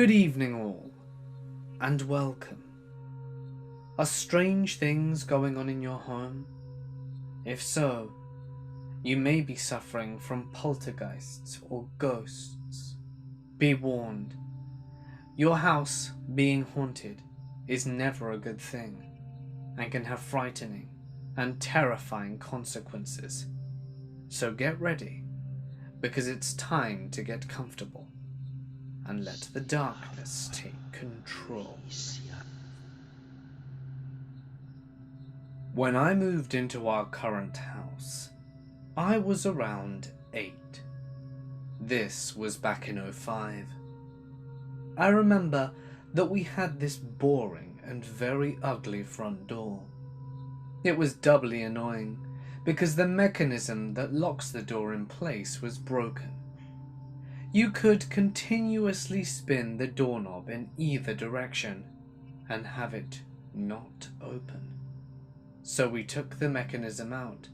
Good evening all, and welcome. Are strange things going on in your home? If so, you may be suffering from poltergeists or ghosts. Be warned, your house being haunted is never a good thing and can have frightening and terrifying consequences. So get ready, because it's time to get comfortable and let the darkness take control. When I moved into our current house, I was around 8. This was back in 2005. I remember that we had this boring and very ugly front door. It was doubly annoying because the mechanism that locks the door in place was broken. You could continuously spin the doorknob in either direction and have it not open. So we took the mechanism out,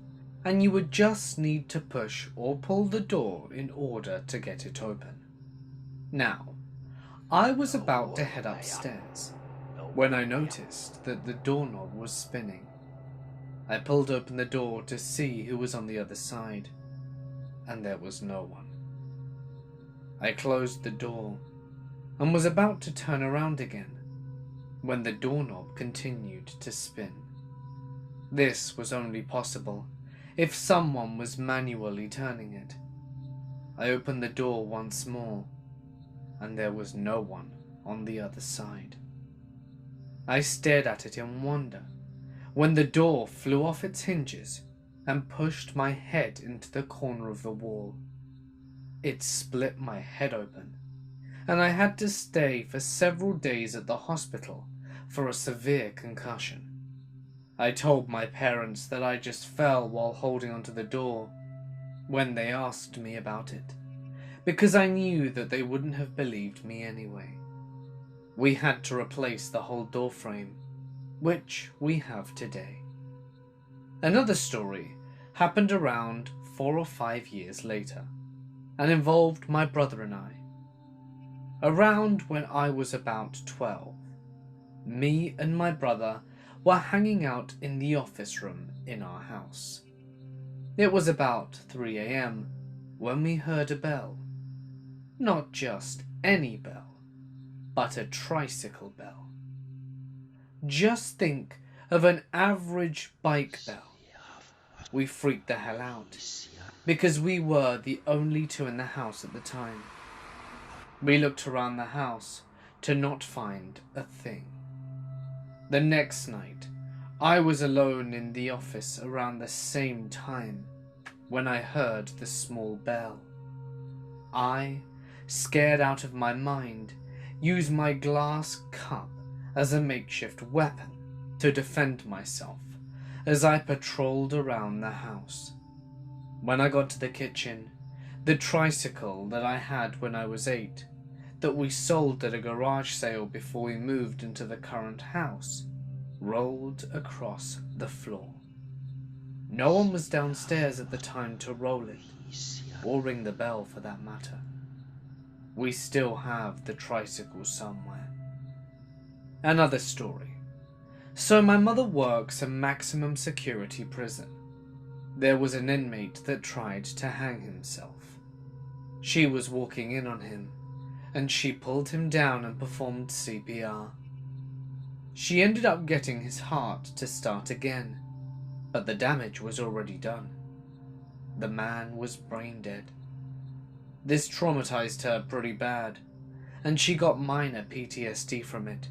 and you would just need to push or pull the door in order to get it open. Now, I was about to head upstairs when I noticed that the doorknob was spinning. I pulled open the door to see who was on the other side, and there was no one. I closed the door and was about to turn around again when the doorknob continued to spin. This was only possible if someone was manually turning it. I opened the door once more, and there was no one on the other side. I stared at it in wonder when the door flew off its hinges and pushed my head into the corner of the wall. It split my head open, and I had to stay for several days at the hospital for a severe concussion. I told my parents that I just fell while holding onto the door when they asked me about it, because I knew that they wouldn't have believed me anyway. We had to replace the whole door frame, which we have today. Another story happened around 4 or 5 years later and involved my brother and I. Around when I was about 12, me and my brother were hanging out in the office room in our house. It was about 3 a.m. when we heard a bell. Not just any bell, but a tricycle bell. Just think of an average bike bell. We freaked the hell out, because we were the only two in the house at the time. We looked around the house to not find a thing. The next night, I was alone in the office around the same time when I heard the small bell. I, scared out of my mind, used my glass cup as a makeshift weapon to defend myself as I patrolled around the house. When I got to the kitchen, the tricycle that I had when I was 8, that we sold at a garage sale before we moved into the current house, rolled across the floor. No one was downstairs at the time to roll it, or ring the bell for that matter. We still have the tricycle somewhere. Another story. So my mother works a maximum security prison. There was an inmate that tried to hang himself. She was walking in on him, and she pulled him down and performed CPR. She ended up getting his heart to start again, but the damage was already done. The man was brain dead. This traumatized her pretty bad, and she got minor PTSD from it.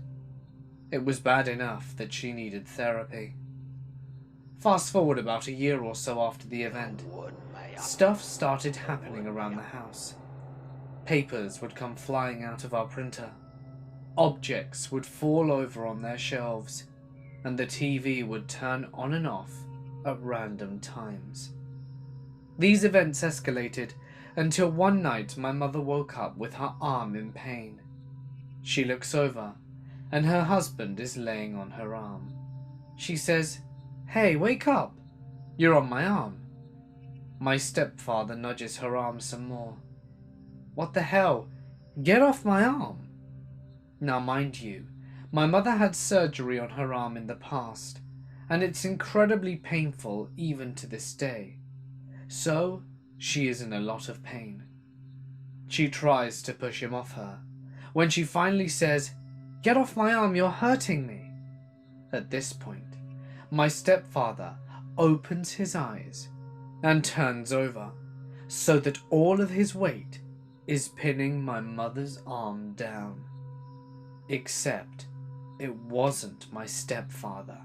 It was bad enough that she needed therapy. Fast forward about a year or so after the event, stuff started happening around the house. Papers would come flying out of our printer. Objects would fall over on their shelves, and the TV would turn on and off at random times. These events escalated until one night my mother woke up with her arm in pain. She looks over, and her husband is laying on her arm. She says, "Hey, wake up! You're on my arm." My stepfather nudges her arm some more. "What the hell? Get off my arm!" Now mind you, my mother had surgery on her arm in the past, and it's incredibly painful even to this day. So, she is in a lot of pain. She tries to push him off her, when she finally says, "Get off my arm, you're hurting me." At this point, my stepfather opens his eyes and turns over, so that all of his weight is pinning my mother's arm down. Except it wasn't my stepfather.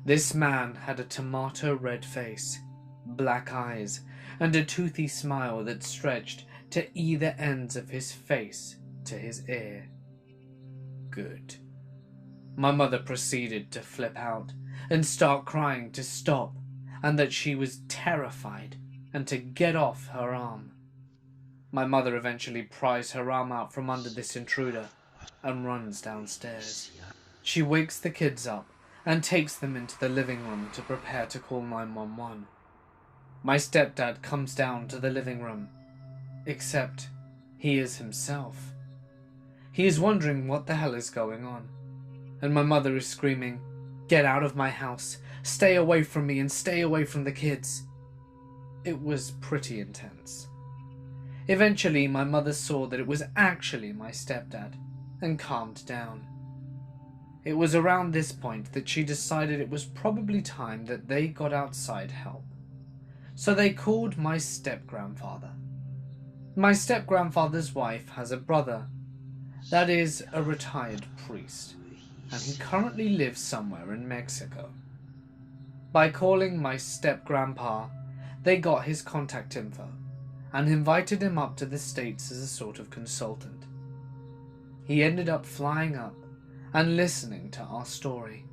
This man had a tomato red face, black eyes, and a toothy smile that stretched to either ends of his face to his ear. Good. My mother proceeded to flip out and start crying to stop, and that she was terrified and to get off her arm. My mother eventually pries her arm out from under this intruder and runs downstairs. She wakes the kids up and takes them into the living room to prepare to call 911. My stepdad comes down to the living room, except he is himself. He is wondering what the hell is going on, and my mother is screaming, "Get out of my house, stay away from me and stay away from the kids." It was pretty intense. Eventually my mother saw that it was actually my stepdad and calmed down. It was around this point that she decided it was probably time that they got outside help. So they called my step-grandfather. My step-grandfather's wife has a brother that is a retired priest, and he currently lives somewhere in Mexico. By calling my step-grandpa, they got his contact info and invited him up to the States as a sort of consultant. He ended up flying up and listening to our story.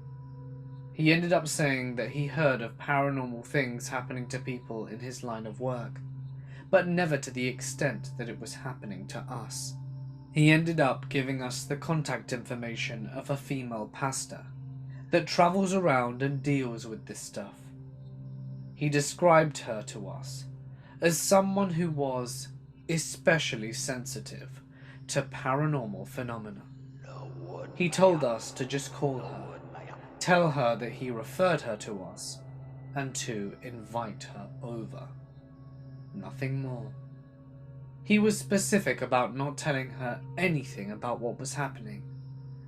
He ended up saying that he heard of paranormal things happening to people in his line of work, but never to the extent that it was happening to us. He ended up giving us the contact information of a female pastor that travels around and deals with this stuff. He described her to us as someone who was especially sensitive to paranormal phenomena. He told us to just call her, tell her that he referred her to us, and to invite her over. Nothing more. He was specific about not telling her anything about what was happening,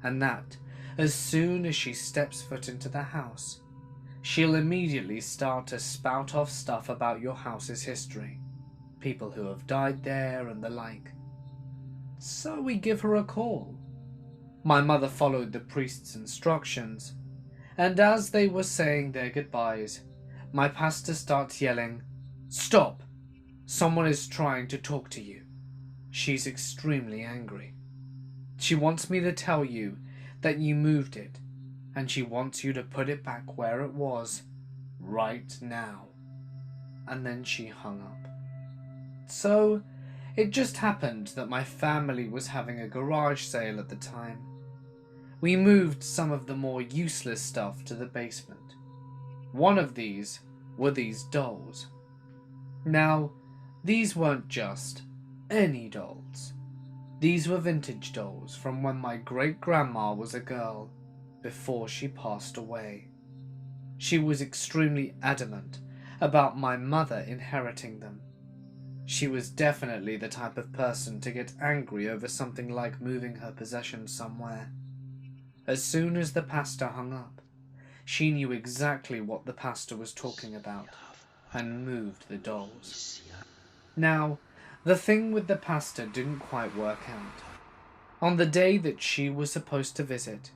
and that, as soon as she steps foot into the house, she'll immediately start to spout off stuff about your house's history, people who have died there and the like. So we give her a call. My mother followed the priest's instructions, and as they were saying their goodbyes, my pastor starts yelling, "Stop! Someone is trying to talk to you. She's extremely angry. She wants me to tell you that you moved it, and she wants you to put it back where it was, right now." And then she hung up. So, it just happened that my family was having a garage sale at the time. We moved some of the more useless stuff to the basement. One of these were these dolls. Now, these weren't just any dolls. These were vintage dolls from when my great-grandma was a girl, before she passed away. She was extremely adamant about my mother inheriting them. She was definitely the type of person to get angry over something like moving her possessions somewhere. As soon as the pastor hung up, she knew exactly what the pastor was talking about and moved the dolls. Now, the thing with the pastor didn't quite work out. On the day that she was supposed to visit,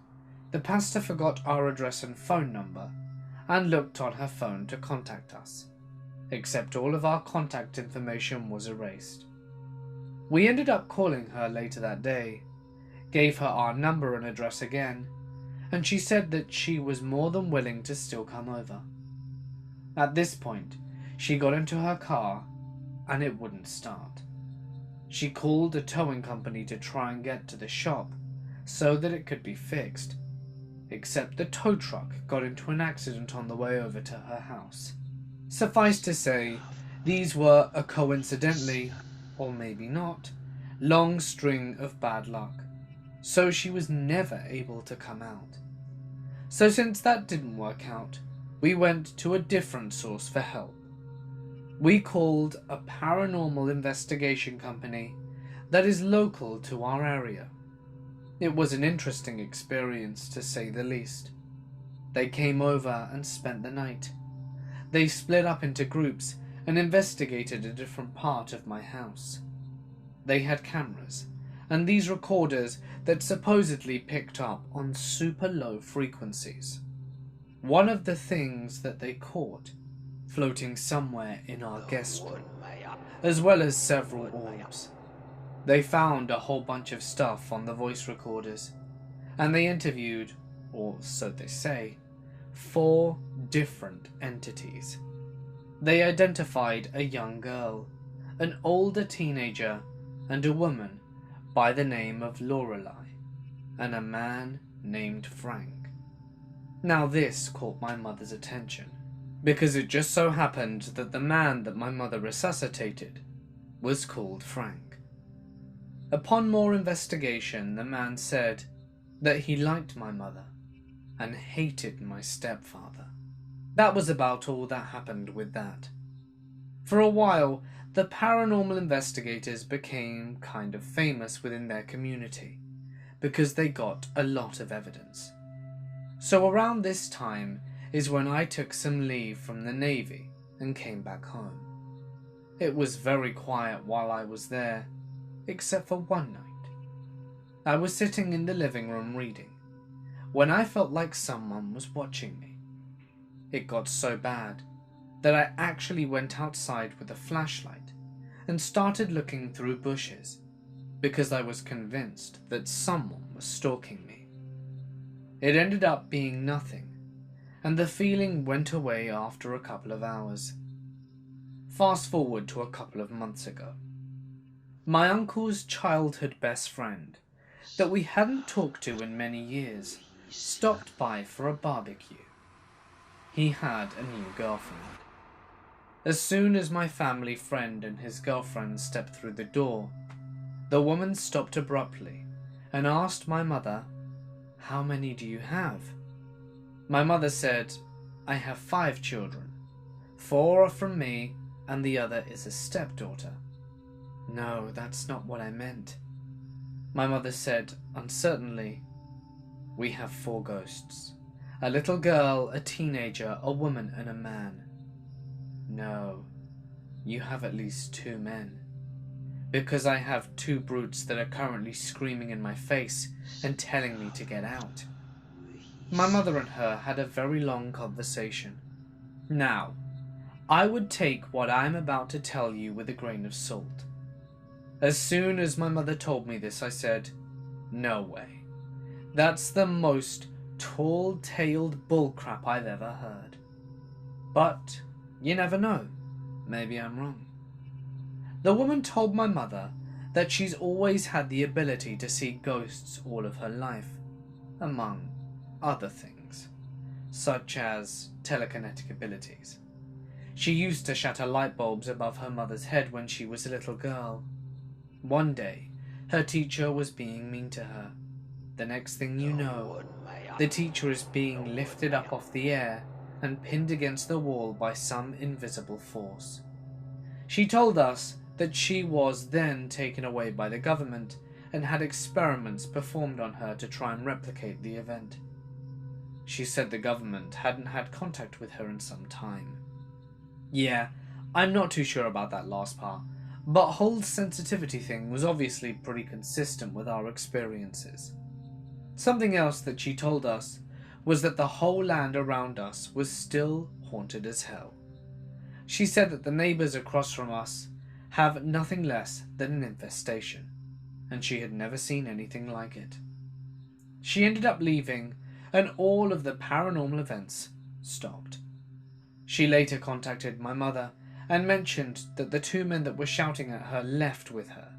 the pastor forgot our address and phone number and looked on her phone to contact us, except all of our contact information was erased. We ended up calling her later that day, gave her our number and address again, and she said that she was more than willing to still come over. At this point, she got into her car and it wouldn't start. She called a towing company to try and get to the shop so that it could be fixed, except the tow truck got into an accident on the way over to her house. Suffice to say, these were a coincidentally, or maybe not, long string of bad luck. so she was never able to come out. So since that didn't work out, we went to a different source for help. We called a paranormal investigation company that is local to our area. It was an interesting experience, to say the least. They came over and spent the night. They split up into groups and investigated a different part of my house. They had cameras, and these recorders that supposedly picked up on super low frequencies. One of the things that they caught floating somewhere in our guest room, as well as several orbs. They found a whole bunch of stuff on the voice recorders, and they interviewed, or so they say, 4 different entities. They identified a young girl, an older teenager, and a woman by the name of Lorelei, and a man named Frank. Now this caught my mother's attention, because it just so happened that the man that my mother resuscitated was called Frank. Upon more investigation, the man said that he liked my mother and hated my stepfather. That was about all that happened with that. For a while, the paranormal investigators became kind of famous within their community because they got a lot of evidence. So around this time is when I took some leave from the Navy and came back home. It was very quiet while I was there, except for one night. I was sitting in the living room reading when I felt like someone was watching me. It got so bad that I actually went outside with a flashlight and started looking through bushes because I was convinced that someone was stalking me. It ended up being nothing, and the feeling went away after a couple of hours. Fast forward to a couple of months ago. My uncle's childhood best friend, that we hadn't talked to in many years, stopped by for a barbecue. He had a new girlfriend. As soon as my family friend and his girlfriend stepped through the door, the woman stopped abruptly and asked my mother, "How many do you have?" My mother said, "I have 5 children. 4 are from me and the other is a stepdaughter." "No, that's not what I meant," my mother said uncertainly. "We have 4 ghosts. A little girl, a teenager, a woman, and a man." "No, you have at least 2 men. Because I have 2 brutes that are currently screaming in my face and telling me to get out." My mother and her had a very long conversation. Now, I would take what I'm about to tell you with a grain of salt. As soon as my mother told me this, I said, "No way. That's the most tall-tailed bullcrap I've ever heard." But you never know. Maybe I'm wrong. The woman told my mother that she's always had the ability to see ghosts all of her life, among other things, such as telekinetic abilities. She used to shatter light bulbs above her mother's head when she was a little girl. One day, her teacher was being mean to her. The next thing you know, the teacher is being lifted up off the air and pinned against the wall by some invisible force. She told us that she was then taken away by the government and had experiments performed on her to try and replicate the event. She said the government hadn't had contact with her in some time. Yeah, I'm not too sure about that last part, but whole sensitivity thing was obviously pretty consistent with our experiences. Something else that she told us was that the whole land around us was still haunted as hell. She said that the neighbours across from us have nothing less than an infestation, and she had never seen anything like it. She ended up leaving, and all of the paranormal events stopped. She later contacted my mother and mentioned that the 2 men that were shouting at her left with her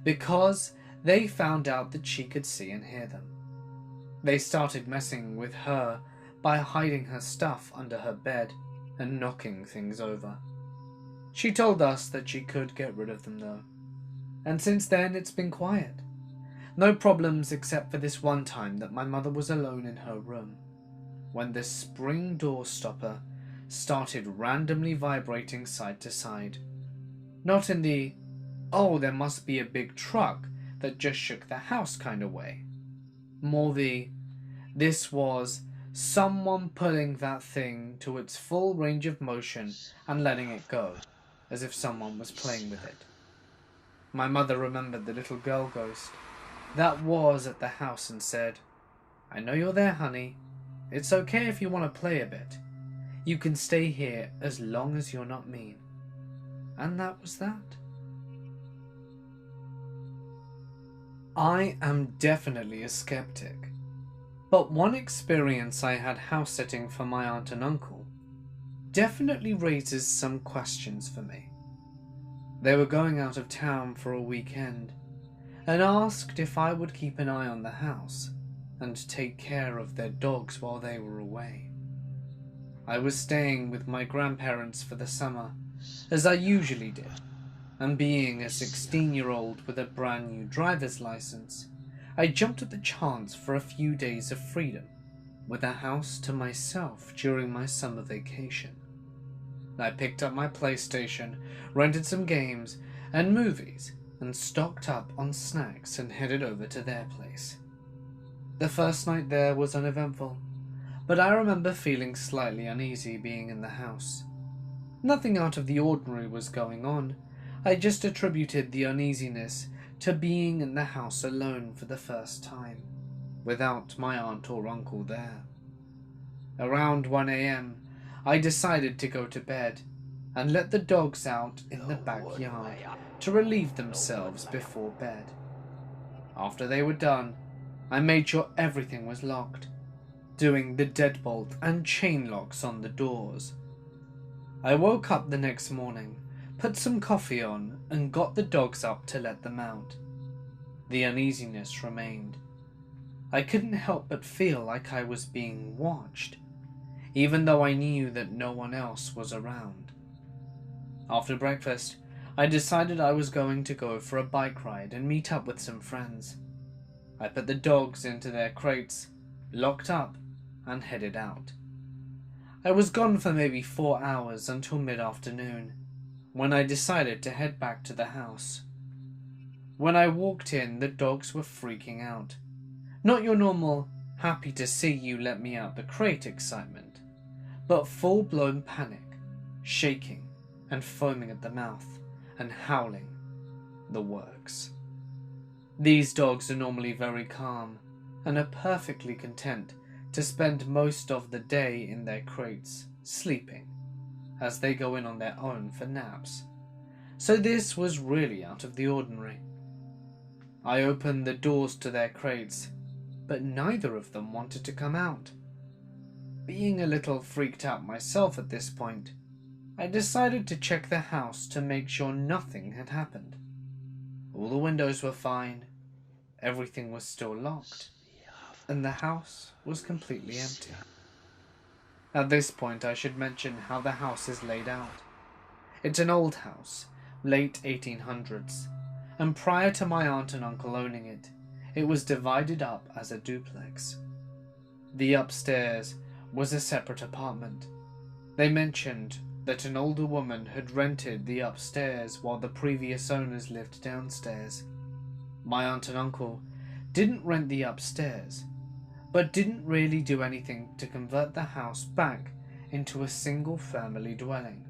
because they found out that she could see and hear them. They started messing with her by hiding her stuff under her bed and knocking things over. She told us that she could get rid of them though, and since then it's been quiet. No problems except for this one time that my mother was alone in her room, when the spring door stopper started randomly vibrating side to side. Not in the, oh, there must be a big truck that just shook the house kind of way. More the, this was someone pulling that thing to its full range of motion and letting it go, as if someone was playing with it. My mother remembered the little girl ghost that was at the house and said, "I know you're there, honey. It's okay if you want to play a bit. You can stay here as long as you're not mean." And that was that. I am definitely a skeptic, but one experience I had house sitting for my aunt and uncle definitely raises some questions for me. They were going out of town for a weekend and asked if I would keep an eye on the house and take care of their dogs while they were away. I was staying with my grandparents for the summer, as I usually did, and being a 16-year-old with a brand new driver's license, I jumped at the chance for a few days of freedom, with a house to myself during my summer vacation. I picked up my PlayStation, rented some games and movies, and stocked up on snacks and headed over to their place. The first night there was uneventful, but I remember feeling slightly uneasy being in the house. Nothing out of the ordinary was going on. I just attributed the uneasiness to being in the house alone for the first time, without my aunt or uncle there. Around 1 a.m, I decided to go to bed and let the dogs out in the backyard to relieve themselves before bed. After they were done, I made sure everything was locked, doing the deadbolt and chain locks on the doors. I woke up the next morning, put some coffee on, and got the dogs up to let them out. The uneasiness remained. I couldn't help but feel like I was being watched, even though I knew that no one else was around. After breakfast, I decided I was going to go for a bike ride and meet up with some friends. I put the dogs into their crates, locked up, and headed out. I was gone for maybe 4 hours until mid-afternoon, when I decided to head back to the house. When I walked in, the dogs were freaking out. Not your normal, happy to see you let me out the crate excitement, but full-blown panic, shaking and foaming at the mouth and howling the works. These dogs are normally very calm and are perfectly content to spend most of the day in their crates, sleeping, as they go in on their own for naps. So this was really out of the ordinary. I opened the doors to their crates, but neither of them wanted to come out. Being a little freaked out myself at this point, I decided to check the house to make sure nothing had happened. All the windows were fine, everything was still locked, and the house was completely empty. At this point, I should mention how the house is laid out. It's an old house, late 1800s, and prior to my aunt and uncle owning it, it was divided up as a duplex. The upstairs was a separate apartment. They mentioned that an older woman had rented the upstairs while the previous owners lived downstairs. My aunt and uncle didn't rent the upstairs, but didn't really do anything to convert the house back into a single family dwelling.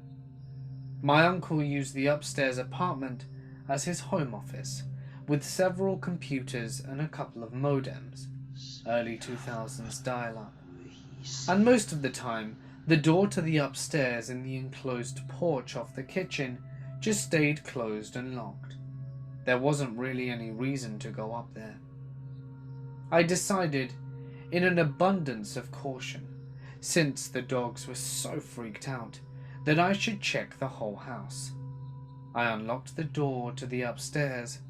My uncle used the upstairs apartment as his home office, with several computers and a couple of modems, early 2000s dial-up. And most of the time, the door to the upstairs in the enclosed porch off the kitchen just stayed closed and locked. There wasn't really any reason to go up there. I decided, in an abundance of caution, since the dogs were so freaked out, that I should check the whole house. I unlocked the door to the upstairs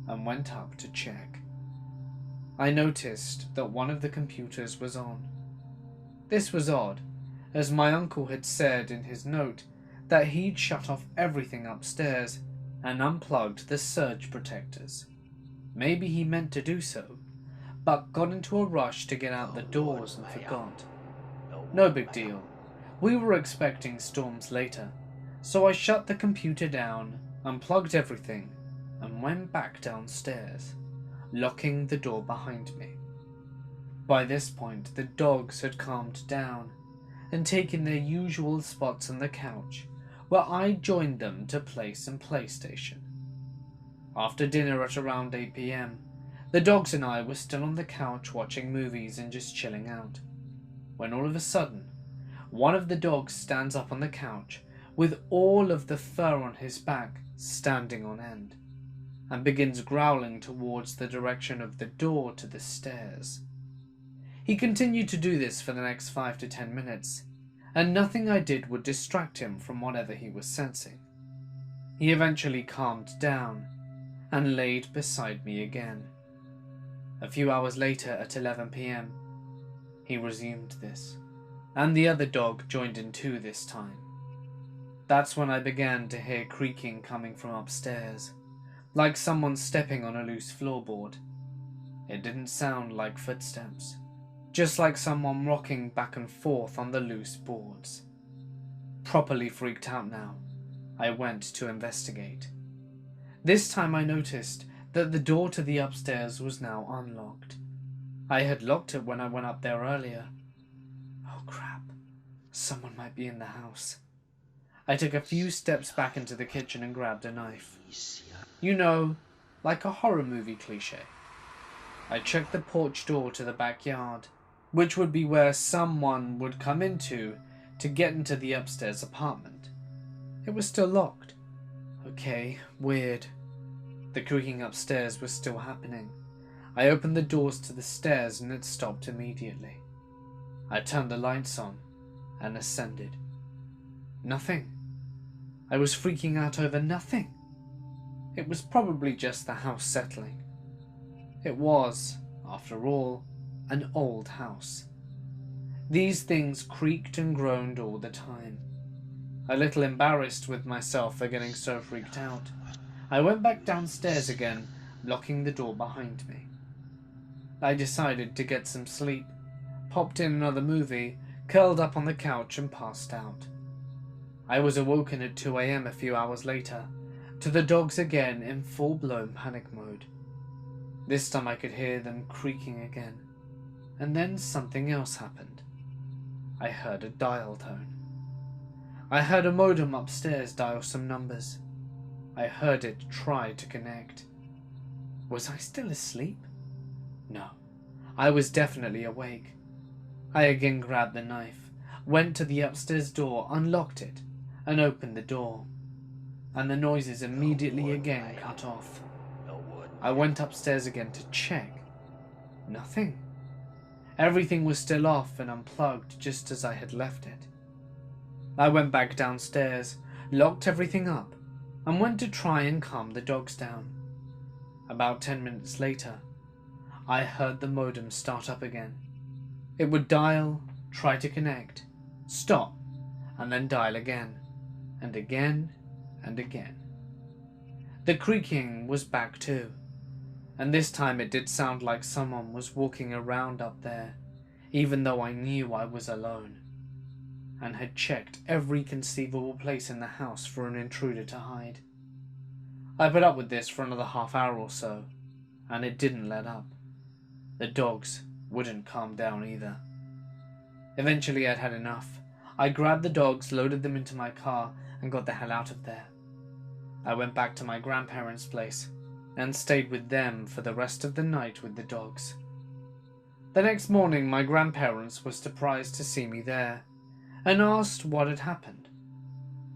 and went up to check. I noticed that one of the computers was on. This was odd, as my uncle had said in his note that he'd shut off everything upstairs and unplugged the surge protectors. Maybe he meant to do so, but got into a rush to get out the doors and forgot. No big deal. We were expecting storms later, so I shut the computer down, unplugged everything, and went back downstairs, locking the door behind me. By this point, the dogs had calmed down and taken their usual spots on the couch, where I joined them to play some PlayStation. After dinner at around 8 PM, the dogs and I were still on the couch watching movies and just chilling out, when all of a sudden, one of the dogs stands up on the couch with all of the fur on his back standing on end, and begins growling towards the direction of the door to the stairs. He continued to do this for the next 5 to 10 minutes, and nothing I did would distract him from whatever he was sensing. He eventually calmed down and laid beside me again. A few hours later, at 11 PM, he resumed this, and the other dog joined in too this time. That's when I began to hear creaking coming from upstairs, like someone stepping on a loose floorboard. It didn't sound like footsteps, just like someone rocking back and forth on the loose boards. Properly freaked out now, I went to investigate. This time I noticed that the door to the upstairs was now unlocked. I had locked it when I went up there earlier. Oh crap, someone might be in the house. I took a few steps back into the kitchen and grabbed a knife. You know, like a horror movie cliche. I checked the porch door to the backyard, which would be where someone would come into to get into the upstairs apartment. It was still locked. Okay, weird. The creaking upstairs was still happening. I opened the doors to the stairs and it stopped immediately. I turned the lights on and ascended. Nothing. I was freaking out over nothing. It was probably just the house settling. It was, after all, an old house. These things creaked and groaned all the time. A little embarrassed with myself for getting so freaked out, I went back downstairs again, locking the door behind me. I decided to get some sleep, popped in another movie, curled up on the couch and passed out. I was awoken at 2 AM a few hours later, to the dogs again in full-blown panic mode. This time I could hear them creaking again, and then something else happened. I heard a dial tone. I heard a modem upstairs dial some numbers. I heard it try to connect. Was I still asleep? No, I was definitely awake. I again grabbed the knife, went to the upstairs door, unlocked it, and opened the door. And the noises immediately again cut off. I went upstairs again to check. Nothing. Everything was still off and unplugged just as I had left it. I went back downstairs, locked everything up, and went to try and calm the dogs down. About 10 minutes later, I heard the modem start up again. It would dial, try to connect, stop, and then dial again, and again, and again. The creaking was back too, and this time it did sound like someone was walking around up there, even though I knew I was alone, and had checked every conceivable place in the house for an intruder to hide. I put up with this for another half hour or so, and it didn't let up. The dogs wouldn't calm down either. Eventually I'd had enough. I grabbed the dogs, loaded them into my car, and got the hell out of there. I went back to my grandparents' place, and stayed with them for the rest of the night with the dogs. The next morning my grandparents were surprised to see me there, and asked what had happened.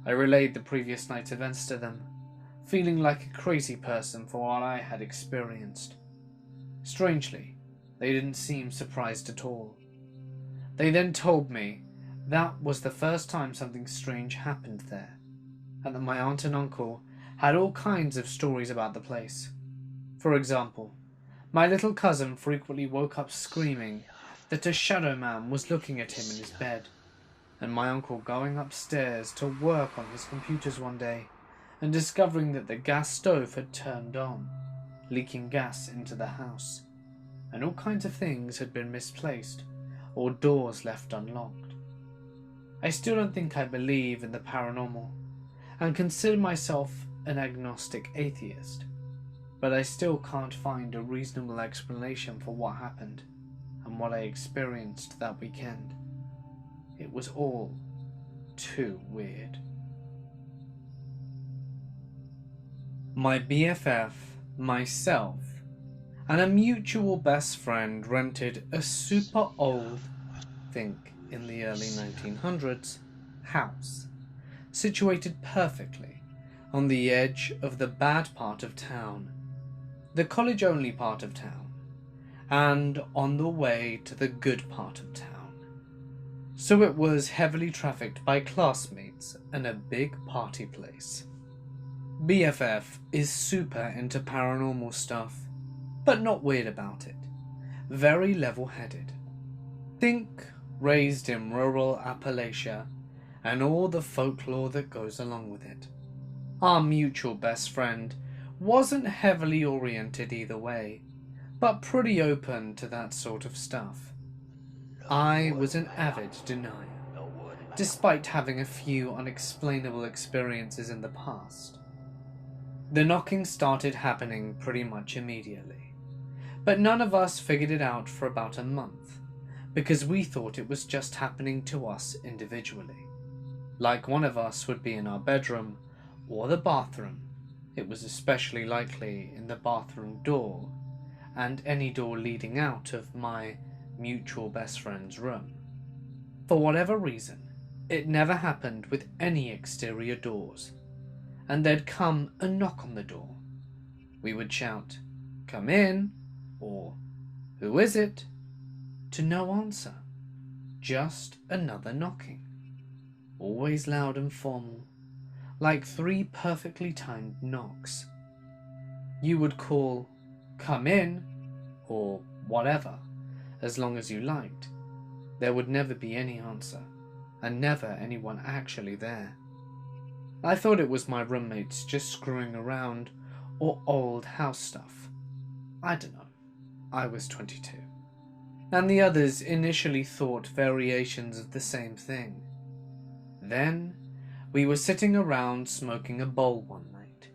I relayed the previous night's events to them, feeling like a crazy person for what I had experienced. Strangely, they didn't seem surprised at all. They then told me that was the first time something strange happened there, and that my aunt and uncle had all kinds of stories about the place. For example, my little cousin frequently woke up screaming that a shadow man was looking at him in his bed, and my uncle going upstairs to work on his computers one day and discovering that the gas stove had turned on, leaking gas into the house, and all kinds of things had been misplaced or doors left unlocked. I still don't think I believe in the paranormal and consider myself an agnostic atheist, but I still can't find a reasonable explanation for what happened and what I experienced that weekend. It was all too weird. My BFF, myself, and a mutual best friend rented a super old, think in the early 1900s, house, situated perfectly on the edge of the bad part of town, the college-only part of town, and on the way to the good part of town. So it was heavily trafficked by classmates and a big party place. BFF is super into paranormal stuff, but not weird about it. Very level-headed. Think raised in rural Appalachia and all the folklore that goes along with it. Our mutual best friend wasn't heavily oriented either way, but pretty open to that sort of stuff. I was an avid denier, despite having a few unexplainable experiences in the past. The knocking started happening pretty much immediately, but none of us figured it out for about a month, because we thought it was just happening to us individually. Like one of us would be in our bedroom or the bathroom. It was especially likely in the bathroom door and any door leading out of my mutual best friend's room. For whatever reason, it never happened with any exterior doors, and there'd come a knock on the door. We would shout, "Come in," or "Who is it?" to no answer, just another knocking. Always loud and formal, like 3 perfectly timed knocks. You would call, "Come in," or whatever, as long as you liked. There would never be any answer, and never anyone actually there. I thought it was my roommates just screwing around, or old house stuff. I don't know. I was 22. And the others initially thought variations of the same thing. Then, we were sitting around smoking a bowl one night,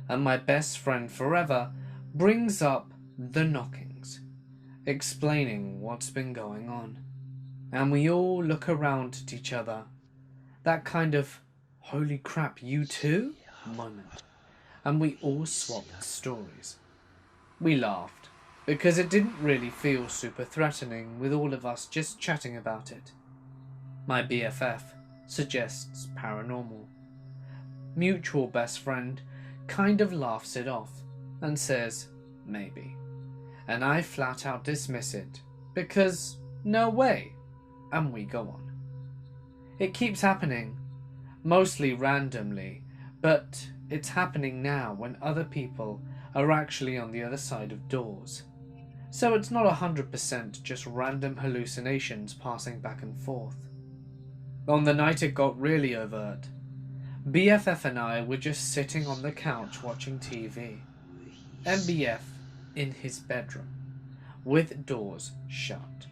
and my best friend forever brings up the knockings, explaining what's been going on, and we all look around at each other, that kind of "holy crap, you too?" moment, and we all swapped stories. We laughed, because it didn't really feel super threatening with all of us just chatting about it. My BFF suggests paranormal. Mutual best friend kind of laughs it off and says maybe, and I flat out dismiss it because no way, and we go on. It keeps happening, mostly randomly, but it's happening now when other people are actually on the other side of doors. So it's not 100% just random hallucinations passing back and forth. On the night it got really overt, BFF and I were just sitting on the couch watching TV. MBF in his bedroom, with doors shut.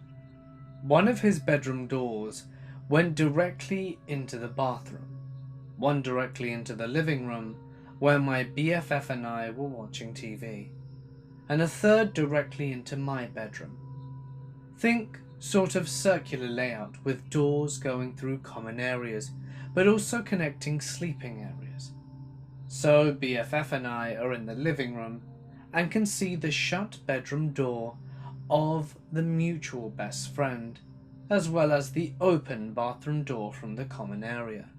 One of his bedroom doors went directly into the bathroom, one directly into the living room where my BFF and I were watching TV, and a third directly into my bedroom. Think sort of circular layout with doors going through common areas, but also connecting sleeping areas. So BFF and I are in the living room and can see the shut bedroom door of the mutual best friend, as well as the open bathroom door from the common area.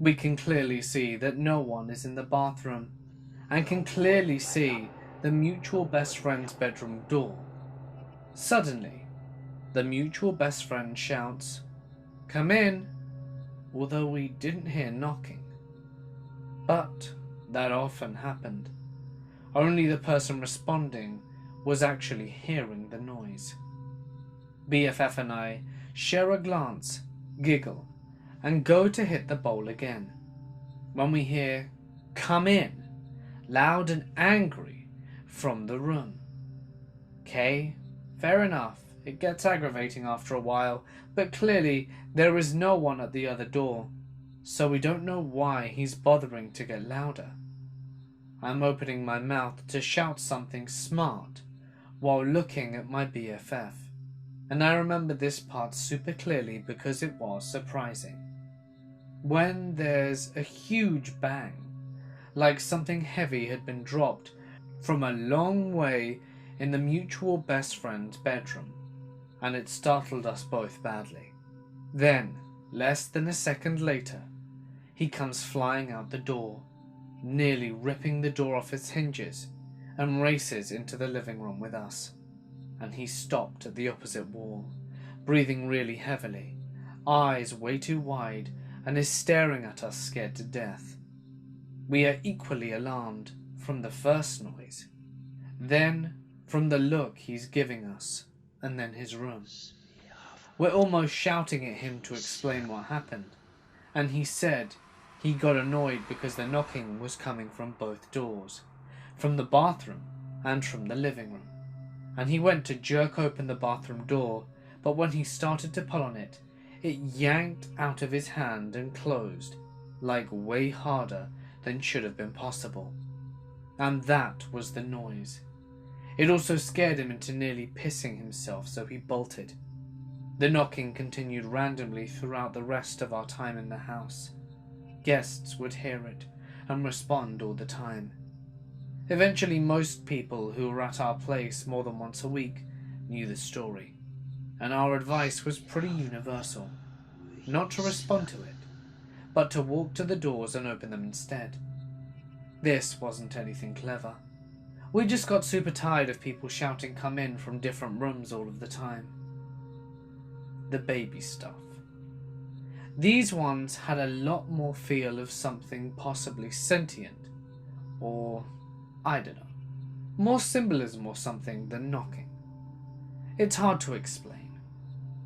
We can clearly see that no one is in the bathroom, and can clearly see the mutual best friend's bedroom door. Suddenly, the mutual best friend shouts, "Come in," although we didn't hear knocking. But that often happened. Only the person responding was actually hearing the noise. BFF and I share a glance, giggle, and go to hit the bowl again, when we hear "Come in," loud and angry from the room. Okay, fair enough, it gets aggravating after a while, but clearly there is no one at the other door, so we don't know why he's bothering to get louder. I'm opening my mouth to shout something smart while looking at my BFF, and I remember this part super clearly because it was surprising. When there's a huge bang, like something heavy had been dropped from a long way in the mutual best friend's bedroom, and it startled us both badly. Then, less than a second later, he comes flying out the door, nearly ripping the door off its hinges, and races into the living room with us. And he stopped at the opposite wall, breathing really heavily, eyes way too wide, and is staring at us scared to death. We are equally alarmed from the first noise, then from the look he's giving us, and then his room. We're almost shouting at him to explain what happened, and he said he got annoyed because the knocking was coming from both doors, from the bathroom and from the living room, and he went to jerk open the bathroom door, but when he started to pull on it, it yanked out of his hand and closed, like way harder than should have been possible. And that was the noise. It also scared him into nearly pissing himself, so he bolted. The knocking continued randomly throughout the rest of our time in the house. Guests would hear it and respond all the time. Eventually, most people who were at our place more than once a week knew the story, and our advice was pretty universal: not to respond to it, but to walk to the doors and open them instead. This wasn't anything clever. We just got super tired of people shouting "come in" from different rooms all of the time. The baby stuff. These ones had a lot more feel of something possibly sentient, or I don't know, more symbolism or something than knocking. It's hard to explain.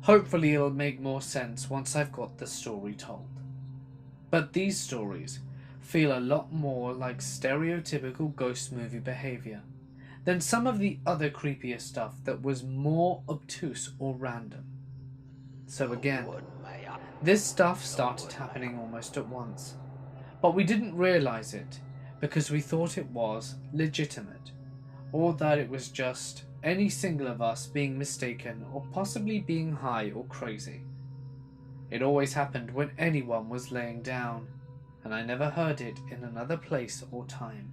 Hopefully it'll make more sense once I've got the story told. But these stories feel a lot more like stereotypical ghost movie behavior than some of the other creepier stuff that was more obtuse or random. So again, this stuff started happening almost at once, but we didn't realize it because we thought it was legitimate, or that it was just any single of us being mistaken or possibly being high or crazy. It always happened when anyone was laying down, and I never heard it in another place or time.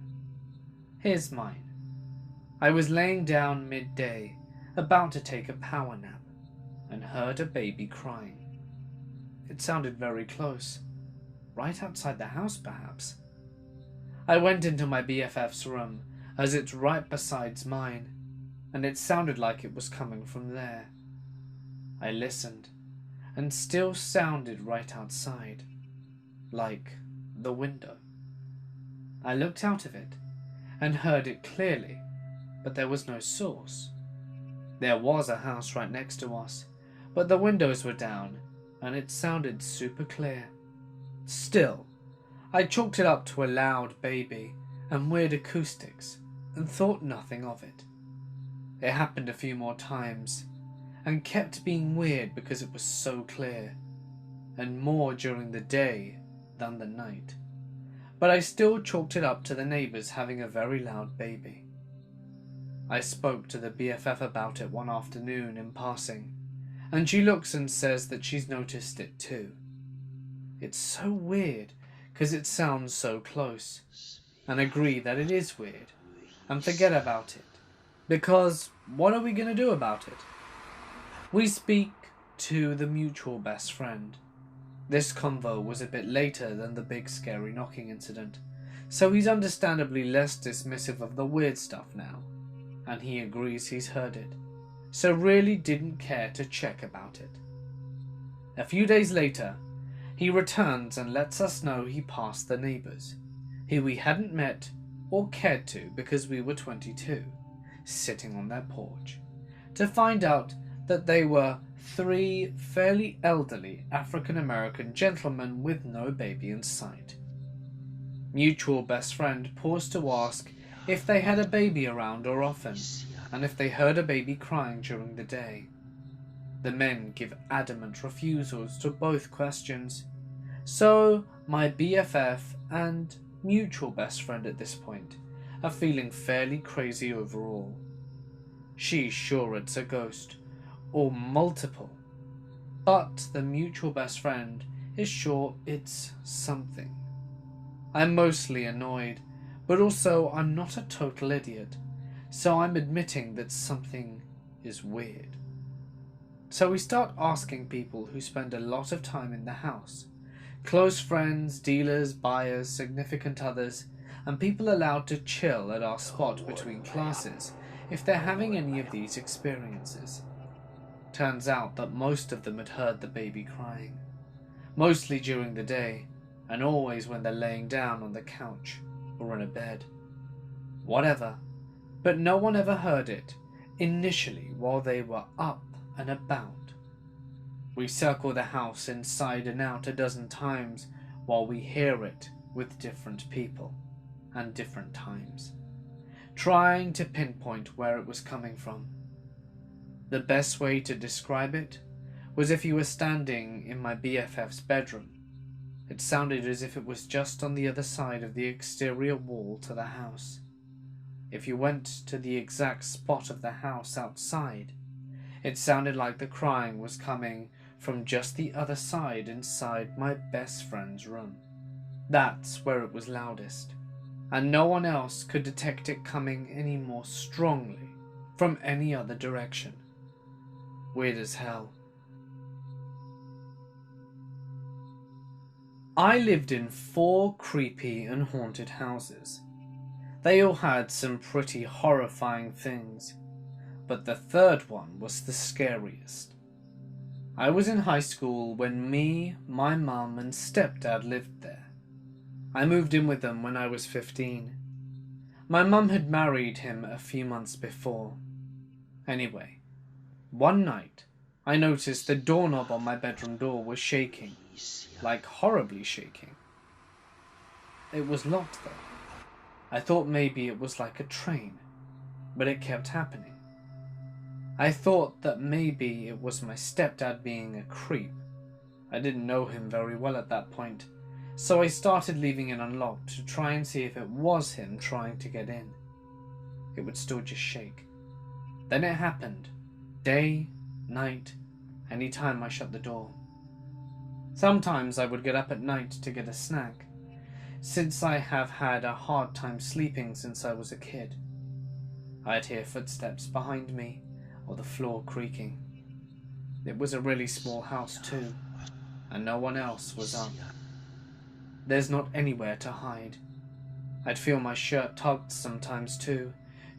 Here's mine. I was laying down midday, about to take a power nap, and heard a baby crying. It sounded very close, right outside the house perhaps. I went into my BFF's room, as it's right beside mine, and it sounded like it was coming from there. I listened, and still sounded right outside, like the window. I looked out of it, and heard it clearly, but there was no source. There was a house right next to us, but the windows were down, and it sounded super clear. Still, I chalked it up to a loud baby and weird acoustics, and thought nothing of it. It happened a few more times, and kept being weird because it was so clear, and more during the day than the night. But I still chalked it up to the neighbours having a very loud baby. I spoke to the BFF about it one afternoon in passing, and she looks and says that she's noticed it too. It's so weird because it sounds so close, and agree that it is weird, and forget about it, because what are we going to do about it? We speak to the mutual best friend. This convo was a bit later than the big scary knocking incident, so he's understandably less dismissive of the weird stuff now, and he agrees he's heard it, so really didn't care to check about it. A few days later, he returns and lets us know he passed the neighbours, who we hadn't met or cared to because we were 22, sitting on their porch, to find out that they were 3 fairly elderly African-American gentlemen with no baby in sight. Mutual best friend paused to ask if they had a baby around or often, and if they heard a baby crying during the day. The men give adamant refusals to both questions, so my BFF and mutual best friend at this point are feeling fairly crazy overall. She's sure it's a ghost, or multiple, but the mutual best friend is sure it's something. I'm mostly annoyed, but also I'm not a total idiot, so I'm admitting that something is weird. So we start asking people who spend a lot of time in the house, close friends, dealers, buyers, significant others, and people allowed to chill at our spot between classes if they're having any of these experiences. Turns out that most of them had heard the baby crying, mostly during the day, and always when they're laying down on the couch or in a bed. Whatever, but no one ever heard it initially while they were up and about. We circle the house inside and out a dozen times while we hear it with different people and different times, trying to pinpoint where it was coming from. The best way to describe it was if you were standing in my BFF's bedroom. It sounded as if it was just on the other side of the exterior wall to the house. If you went to the exact spot of the house outside, it sounded like the crying was coming from just the other side inside my best friend's room. That's where it was loudest, and no one else could detect it coming any more strongly from any other direction. Weird as hell. I lived in 4 creepy and haunted houses. They all had some pretty horrifying things, but the third one was the scariest. I was in high school when me, my mum and stepdad lived there. I moved in with them when I was 15. My mum had married him a few months before. Anyway, one night I noticed the doorknob on my bedroom door was shaking, like horribly shaking. It was locked though. I thought maybe it was like a train, but it kept happening. I thought that maybe it was my stepdad being a creep. I didn't know him very well at that point, so I started leaving it unlocked to try and see if it was him trying to get in. It would still just shake. Then it happened. Day, night, any time I shut the door. Sometimes I would get up at night to get a snack, since I have had a hard time sleeping since I was a kid. I'd hear footsteps behind me, or the floor creaking. It was a really small house too, and no one else was up. There's not anywhere to hide. I'd feel my shirt tugged sometimes too,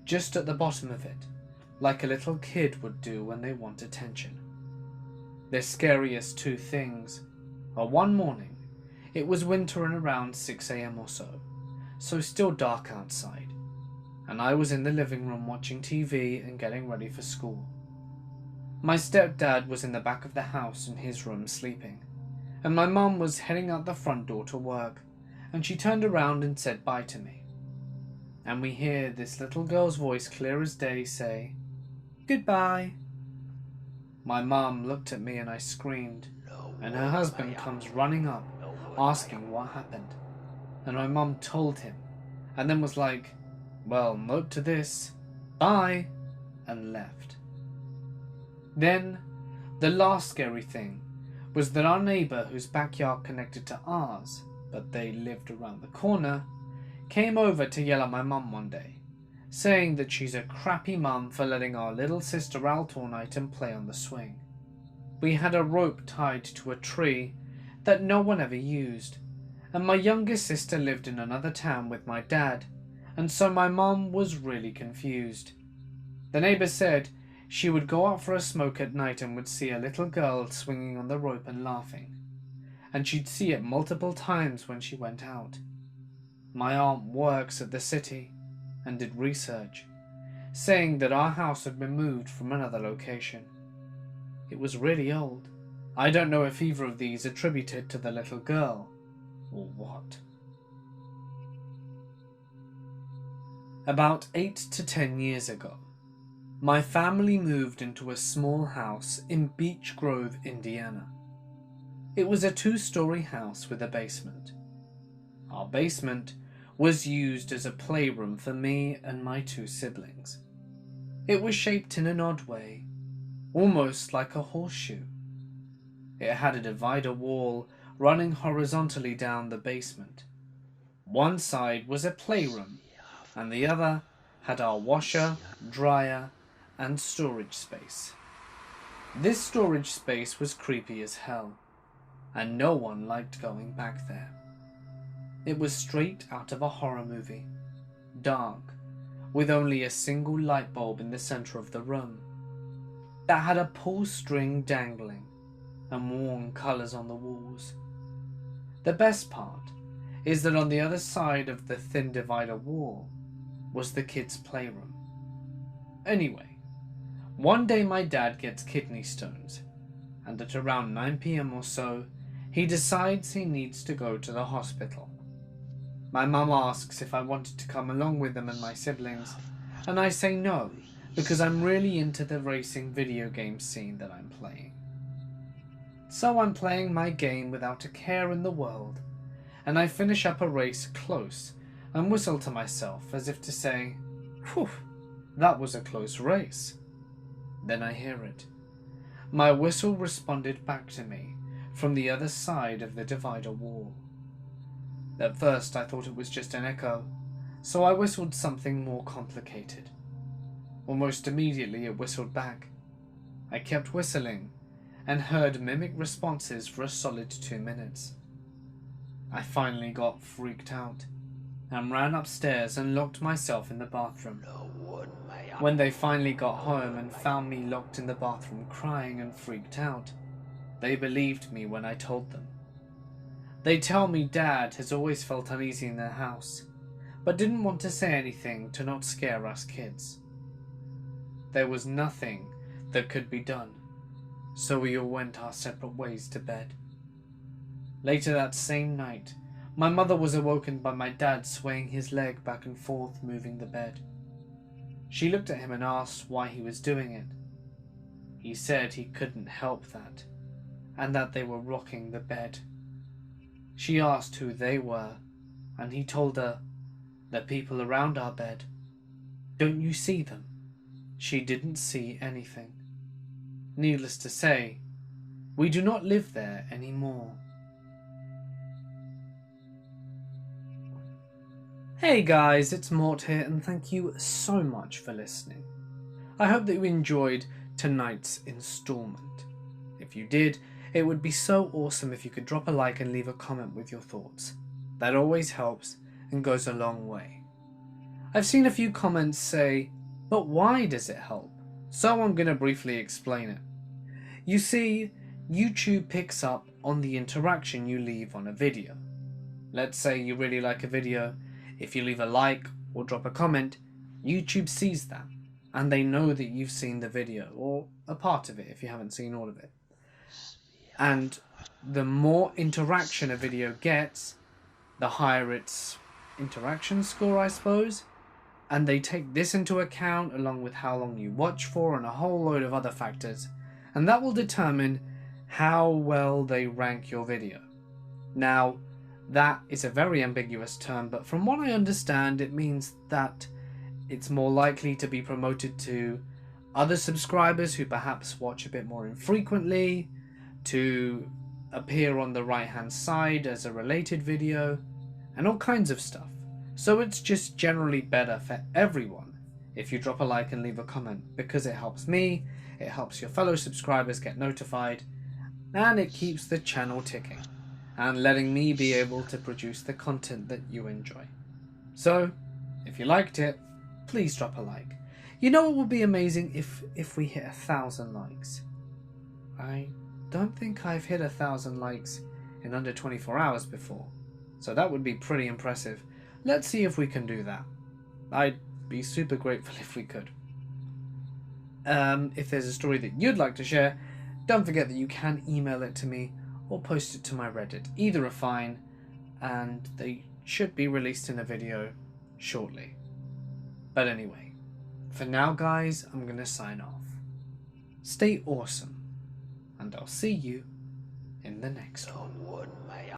just at the bottom of it, like a little kid would do when they want attention. The scariest 2 things are one morning, it was winter and around 6 AM or so still dark outside, and I was in the living room watching TV and getting ready for school. My stepdad was in the back of the house in his room sleeping, and my mum was heading out the front door to work, and she turned around and said bye to me. And we hear this little girl's voice clear as day say, "Goodbye." My mum looked at me and I screamed, and her husband comes running up, asking what happened. And my mum told him, and then was like, "Well, note to this, bye," and left. Then, the last scary thing was that our neighbour, whose backyard connected to ours, but they lived around the corner, came over to yell at my mum one day, saying that she's a crappy mum for letting our little sister out all night and play on the swing. We had a rope tied to a tree that no one ever used, and my youngest sister lived in another town with my dad, and so my mum was really confused. The neighbour said she would go out for a smoke at night and would see a little girl swinging on the rope and laughing, and she'd see it multiple times when she went out. My aunt works at the city and did research, saying that our house had been moved from another location. It was really old. I don't know if either of these attributed to the little girl or what. About 8 to 10 years ago, my family moved into a small house in Beech Grove, Indiana. It was a 2-story house with a basement. Our basement was used as a playroom for me and my 2 siblings. It was shaped in an odd way, almost like a horseshoe. It had a divider wall running horizontally down the basement. One side was a playroom, and the other had our washer, dryer, and storage space. This storage space was creepy as hell, and no one liked going back there. It was straight out of a horror movie, dark, with only a single light bulb in the center of the room, that had a pull string dangling and warm colors on the walls. The best part is that on the other side of the thin divider wall was the kids' playroom. Anyway, one day my dad gets kidney stones, and at around 9 p.m. or so, he decides he needs to go to the hospital. My mum asks if I wanted to come along with them and my siblings, and I say no, because I'm really into the racing video game scene that I'm playing. So I'm playing my game without a care in the world, and I finish up a race close and whistle to myself as if to say, "Whew, that was a close race." Then I hear it. My whistle responded back to me from the other side of the divider wall. At first I thought it was just an echo, so I whistled something more complicated. Almost immediately it whistled back. I kept whistling and heard mimic responses for a solid 2 minutes. I finally got freaked out and ran upstairs and locked myself in the bathroom. When they finally got home and found me locked in the bathroom crying and freaked out, they believed me when I told them. They tell me Dad has always felt uneasy in their house, but didn't want to say anything to not scare us kids. There was nothing that could be done, so we all went our separate ways to bed. Later that same night, my mother was awoken by my dad swaying his leg back and forth, moving the bed. She looked at him and asked why he was doing it. He said he couldn't help that, and that they were rocking the bed. She asked who they were, and he told her, "The people around our bed. Don't you see them?" She didn't see anything. Needless to say, we do not live there anymore. Hey guys, it's Mort here, and thank you so much for listening. I hope that you enjoyed tonight's installment. If you did, it would be so awesome if you could drop a like and leave a comment with your thoughts. That always helps and goes a long way. I've seen a few comments say, "But why does it help?" So I'm going to briefly explain it. You see, YouTube picks up on the interaction you leave on a video. Let's say you really like a video. If you leave a like or drop a comment, YouTube sees that, and they know that you've seen the video, or a part of it if you haven't seen all of it. And the more interaction a video gets, the higher its interaction score, I suppose. And they take this into account along with how long you watch for and a whole load of other factors, and that will determine how well they rank your video. Now, that is a very ambiguous term, but from what I understand, it means that it's more likely to be promoted to other subscribers who perhaps watch a bit more infrequently, to appear on the right hand side as a related video, and all kinds of stuff. So it's just generally better for everyone if you drop a like and leave a comment, because it helps me, it helps your fellow subscribers get notified, and it keeps the channel ticking and letting me be able to produce the content that you enjoy. So if you liked it, please drop a like. You know what would be amazing? If we hit 1,000 likes. I don't think I've hit 1,000 likes in under 24 hours before, so that would be pretty impressive. Let's see if we can do that. I'd be super grateful if we could. If there's a story that you'd like to share, don't forget that you can email it to me or post it to my Reddit. Either are fine, and they should be released in a video shortly. But anyway, for now guys, I'm gonna sign off. Stay awesome, and I'll see you in the next one.